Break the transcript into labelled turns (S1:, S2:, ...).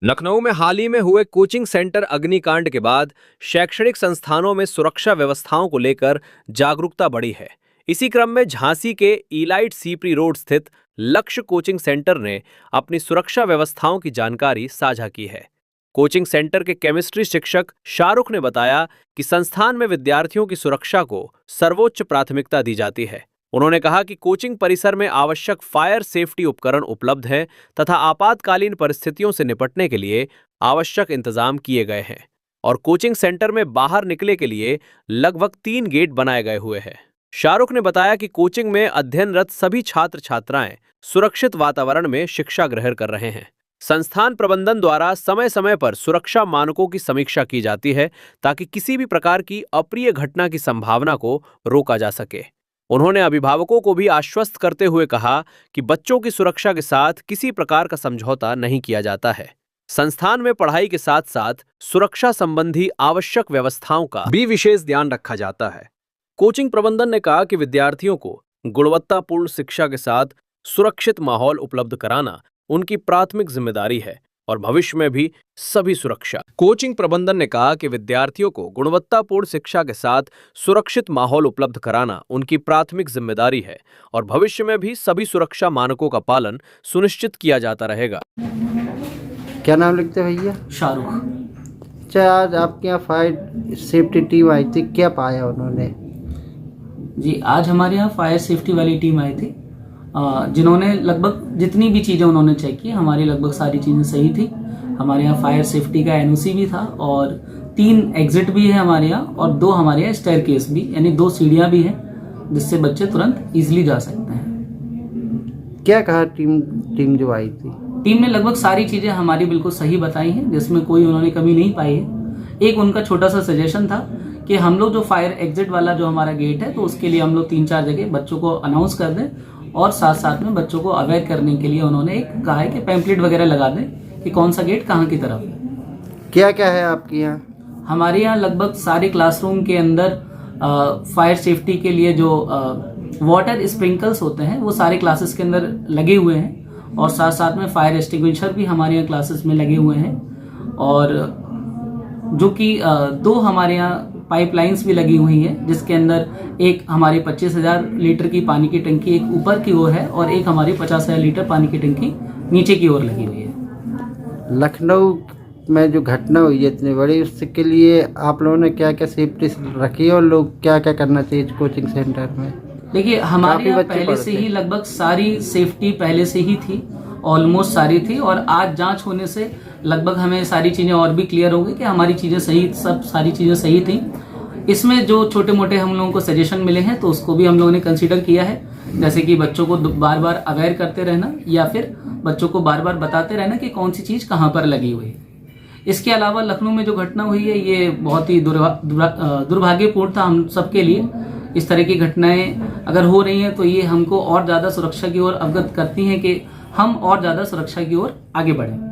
S1: लखनऊ में हाल ही में हुए कोचिंग सेंटर अग्निकांड के बाद शैक्षणिक संस्थानों में सुरक्षा व्यवस्थाओं को लेकर जागरूकता बढ़ी है। इसी क्रम में झांसी के इलाइट सीपरी रोड स्थित लक्ष्य कोचिंग सेंटर ने अपनी सुरक्षा व्यवस्थाओं की जानकारी साझा की है। कोचिंग सेंटर के केमिस्ट्री शिक्षक शाहरुख ने बताया कि संस्थान में विद्यार्थियों की सुरक्षा को सर्वोच्च प्राथमिकता दी जाती है। उन्होंने कहा कि कोचिंग परिसर में आवश्यक फायर सेफ्टी उपकरण उपलब्ध हैं तथा आपातकालीन परिस्थितियों से निपटने के लिए आवश्यक इंतजाम किए गए हैं और कोचिंग सेंटर में बाहर निकले के लिए लगभग 3 गेट बनाए गए हुए हैं। शाहरुख ने बताया कि कोचिंग में अध्ययनरत सभी छात्र छात्राएं सुरक्षित वातावरण में शिक्षा ग्रहण कर रहे हैं। संस्थान प्रबंधन द्वारा समय समय पर सुरक्षा मानकों की समीक्षा की जाती है ताकि किसी भी प्रकार की अप्रिय घटना की संभावना को रोका जा सके। उन्होंने अभिभावकों को भी आश्वस्त करते हुए कहा कि बच्चों की सुरक्षा के साथ किसी प्रकार का समझौता नहीं किया जाता है। संस्थान में पढ़ाई के साथ साथ सुरक्षा संबंधी आवश्यक व्यवस्थाओं का भी विशेष ध्यान रखा जाता है। कोचिंग प्रबंधन ने कहा कि विद्यार्थियों को गुणवत्तापूर्ण शिक्षा के साथ सुरक्षित माहौल उपलब्ध कराना उनकी प्राथमिक जिम्मेदारी है और भविष्य में भी सभी सुरक्षा। कोचिंग प्रबंधन ने कहा कि विद्यार्थियों को गुणवत्तापूर्ण शिक्षा के साथ सुरक्षित माहौल उपलब्ध कराना उनकी प्राथमिक जिम्मेदारी है और भविष्य में भी सभी सुरक्षा मानकों का पालन सुनिश्चित किया जाता रहेगा।
S2: क्या नाम लिखते हैं भैया?
S3: शाहरुख।
S2: अच्छा, आज आपके यहाँ फायर सेफ्टी टीम आई थी, क्या पाया उन्होंने?
S3: जी, आज हमारे यहाँ फायर सेफ्टी वाली टीम आई थी जिन्होंने लगभग जितनी भी चीज़ें उन्होंने चेक की, हमारी लगभग सारी चीज़ें सही थी। हमारे यहाँ फायर सेफ्टी का एनओसी भी था और 3 एग्जिट भी है हमारे यहाँ और 2 हमारे यहाँ स्टेयरकेस भी, यानी 2 सीढ़ियाँ भी हैं जिससे बच्चे तुरंत इजीली जा सकते हैं।
S2: क्या कहा टीम जो आई थी?
S3: टीम ने लगभग सारी चीज़ें हमारी बिल्कुल सही बताई हैं, जिसमें कोई उन्होंने कमी नहीं पाई है। एक उनका छोटा सा सजेशन था कि हम लोग जो फायर एग्जिट वाला जो हमारा गेट है, तो उसके लिए हम लोग 3-4 जगह बच्चों को अनाउंस कर दें और साथ साथ में बच्चों को अवेयर करने के लिए उन्होंने एक कहा है कि पैम्पलेट वगैरह लगा दें कि कौन सा गेट कहाँ की तरफ है।
S2: क्या क्या है आपके यहाँ?
S3: हमारे यहाँ लगभग सारे क्लासरूम के अंदर फायर सेफ्टी के लिए जो वाटर स्प्रिंकल्स होते हैं वो सारे क्लासेस के अंदर लगे हुए हैं और साथ साथ में फायर एक्सटिंग्विशर भी हमारे यहाँ क्लासेस में लगे हुए हैं और जो कि 2 हमारे यहाँ पाइपलाइंस भी लगी हुई है, जिसके अंदर एक हमारी 25,000 लीटर की पानी की टंकी एक ऊपर की ओर है और एक हमारी 50,000 लीटर पानी की टंकी नीचे की ओर लगी हुई है।
S2: लखनऊ में जो घटना हुई है इतनी बड़ी, उसके लिए आप लोगों ने क्या क्या सेफ्टी रखी है और लोग क्या क्या करना चाहिए कोचिंग सेंटर में?
S3: देखिए, हमारे यहाँ पहले से ही लगभग सारी सेफ्टी पहले से ही थी, ऑलमोस्ट सारी थी और आज जांच होने से लगभग हमें सारी चीज़ें और भी क्लियर हो गई कि हमारी चीज़ें सही, सब सारी चीज़ें सही थी। इसमें जो छोटे मोटे हम लोगों को सजेशन मिले हैं तो उसको भी हम लोगों ने कंसीडर किया है, जैसे कि बच्चों को बार बार अवेयर करते रहना या फिर बच्चों को बार बार बताते रहना कि कौन सी चीज़ कहाँ पर लगी हुई है। इसके अलावा लखनऊ में जो घटना हुई है ये बहुत ही दुर्भाग्यपूर्ण था हम सबके लिए। इस तरह की घटनाएं अगर हो रही हैं तो ये हमको और ज़्यादा सुरक्षा की ओर अवगत करती हैं कि हम और ज़्यादा सुरक्षा की ओर आगे बढ़ें।